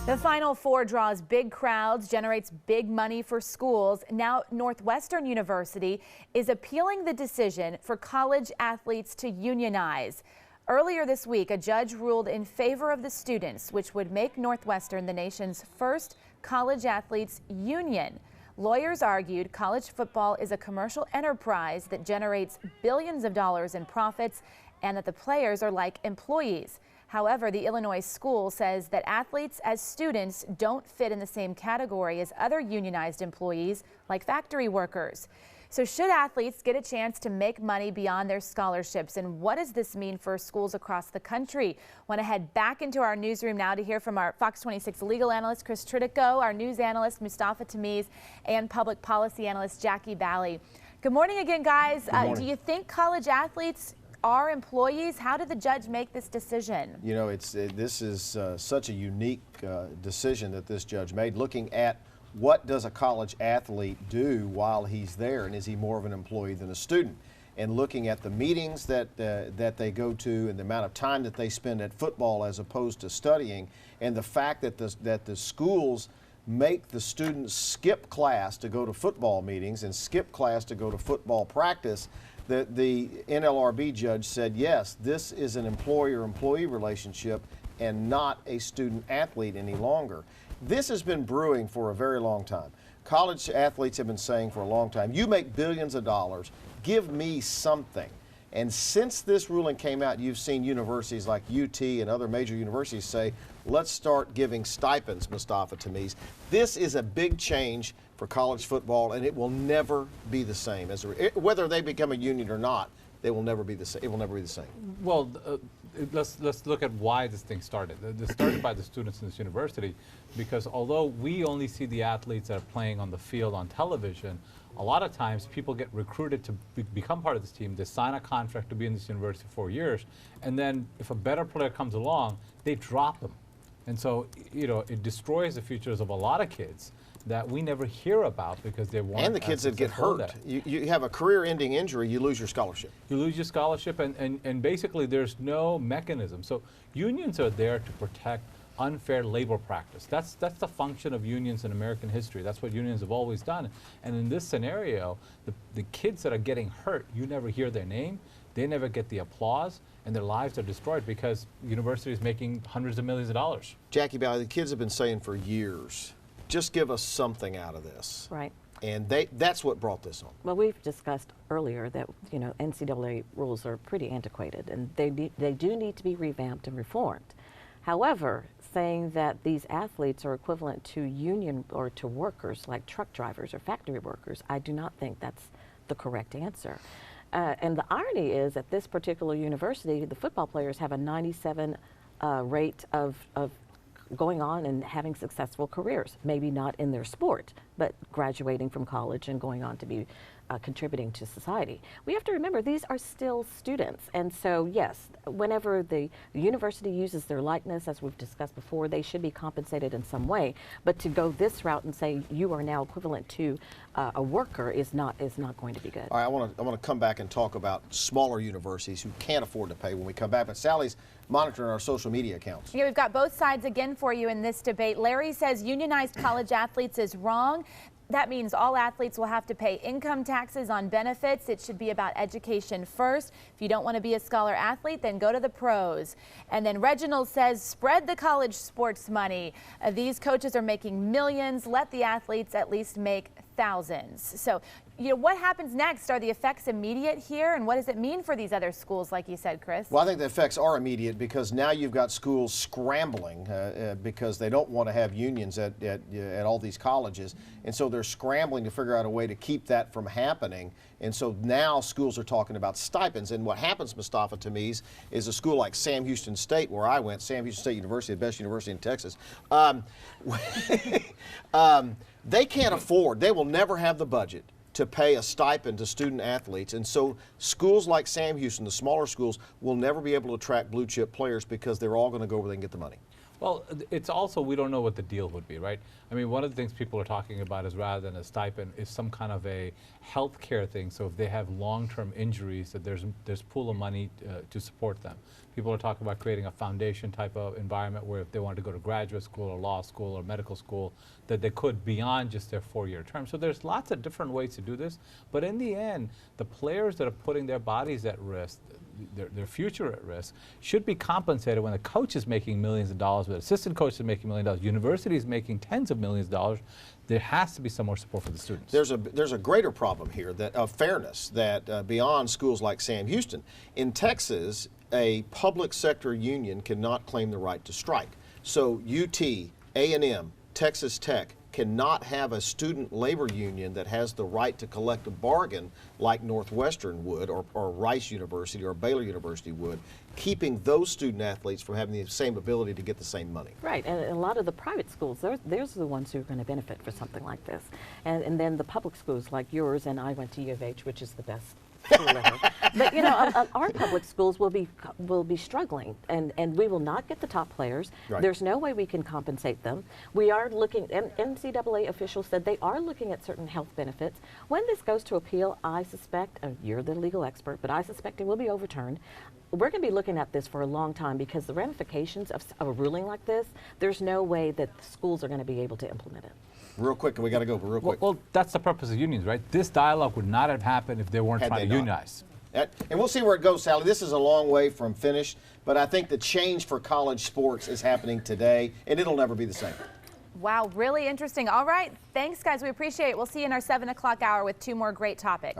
The Final Four draws big crowds, generates big money for schools. Now, Northwestern University is appealing the decision for college athletes to unionize. Earlier this week, a judge ruled in favor of the students, which would make Northwestern the nation's first college athletes union. Lawyers argued college football is a commercial enterprise that generates billions of dollars in profits and that the players are like employees. However, the Illinois school says that athletes as students don't fit in the same category as other unionized employees like factory workers. So should athletes get a chance to make money beyond their scholarships? And what does this mean for schools across the country? Want to head back into our newsroom now to hear from our Fox 26 legal analyst, Chris Tridico, our news analyst, Mustafa Tamiz, and public policy analyst, Jackie Bally. Good morning again, guys. Do you think college athletes are employees? How did the judge make this decision? You know, this is such a unique decision that this judge made, looking at what does a college athlete do while he's there, and is he more of an employee than a student? And looking at the meetings that they go to and the amount of time that they spend at football as opposed to studying, and the fact that the schools make the students skip class to go to football meetings and skip class to go to football practice. The NLRB judge said, yes, this is an employer-employee relationship and not a student-athlete any longer. This has been brewing for a very long time. College athletes have been saying for a long time, you make billions of dollars, give me something. And since this ruling came out, you've seen universities like UT and other major universities say, let's start giving stipends, Mustafa Tamiz. This is a big change for college football, and it will never be the same. Whether they become a union or not, they will never be the same. It will never be the same. Well, let's look at why this thing started. This started by the students in this university, because although we only see the athletes that are playing on the field on television, a lot of times people get recruited to become part of this team. They sign a contract to be in this university for 4 years, and then if a better player comes along, they drop them. And so, you know, it destroys the futures of a lot of kids that we never hear about because they want. And the kids that get hurt. You have a career-ending injury, you lose your scholarship. You lose your scholarship, and basically there's no mechanism. So unions are there to protect unfair labor practice. That's the function of unions in American history. That's what unions have always done. And in this scenario, the kids that are getting hurt, you never hear their name, they never get the applause, and their lives are destroyed because university is making hundreds of millions of dollars. Jackie Bally, the kids have been saying for years, just give us something out of this. Right. And that's what brought this on. Well, we've discussed earlier that, you know, NCAA rules are pretty antiquated, and they do need to be revamped and reformed. However, saying that these athletes are equivalent to union or to workers like truck drivers or factory workers, I do not think that's the correct answer. And the irony is at this particular university, the football players have a 97 rate of going on and having successful careers, maybe not in their sport, but graduating from college and going on to be contributing to society. We have to remember these are still students, and so yes, whenever the university uses their likeness, as we've discussed before, they should be compensated in some way, but to go this route and say you are now equivalent to a worker is not going to be good. All right, I want to come back and talk about smaller universities who can't afford to pay when we come back, but Sally's monitoring our social media accounts. Yeah, we've got both sides again for you in this debate. Larry says unionized college athletes is wrong. That means all athletes will have to pay income taxes on benefits. It should be about education first. If you don't want to be a scholar athlete, then go to the pros. And then Reginald says, spread the college sports money. These coaches are making millions. Let the athletes at least make thousands. So, you know, what happens next? Are the effects immediate here? And what does it mean for these other schools, like you said, Chris? Well, I think the effects are immediate because now you've got schools scrambling because they don't want to have unions at all these colleges. And so they're scrambling to figure out a way to keep that from happening. And so now schools are talking about stipends. And what happens, Mustafa Tamiz, is a school like Sam Houston State, where I went, Sam Houston State University, the best university in Texas, they can't afford, they will never have the budget to pay a stipend to student athletes. And so schools like Sam Houston, the smaller schools, will never be able to attract blue chip players because they're all going to go where they can get the money. Well, it's also, we don't know what the deal would be, right? I mean, one of the things people are talking about is rather than a stipend is some kind of a health care thing. So if they have long-term injuries, that there's pool of money to support them. People are talking about creating a foundation type of environment where if they wanted to go to graduate school or law school or medical school, that they could beyond just their 4-year term. So there's lots of different ways to do this. But in the end, the players that are putting their bodies at risk, their future at risk, should be compensated. When the coach is making millions of dollars, when the assistant coach is making millions of dollars, university is making tens of millions of dollars, there has to be some more support for the students. There's a greater problem here that of fairness that beyond schools like Sam Houston. In Texas, a public sector union cannot claim the right to strike. So UT, A&M, Texas Tech cannot have a student labor union that has the right to collect a bargain like Northwestern would, or Rice University or Baylor University would, keeping those student athletes from having the same ability to get the same money. Right, and a lot of the private schools, they're the ones who are going to benefit for something like this. And then the public schools like yours, and I went to U of H, which is the best school ever. But you know, our public schools will be struggling, and we will not get the top players. Right. There's no way we can compensate them. We are looking, NCAA officials said they are looking at certain health benefits. When this goes to appeal, I suspect, you're the legal expert, but I suspect it will be overturned. We're going to be looking at this for a long time because the ramifications of a ruling like this, there's no way that the schools are going to be able to implement it. Real quick, we got to go, but real quick. Well, that's the purpose of unions, right? This dialogue would not have happened if they weren't Had trying they to not. unionize. And we'll see where it goes, Sally. This is a long way from finished, but I think the change for college sports is happening today, and it'll never be the same. Wow, really interesting. All right, thanks, guys. We appreciate it. We'll see you in our 7 o'clock hour with 2 more great topics.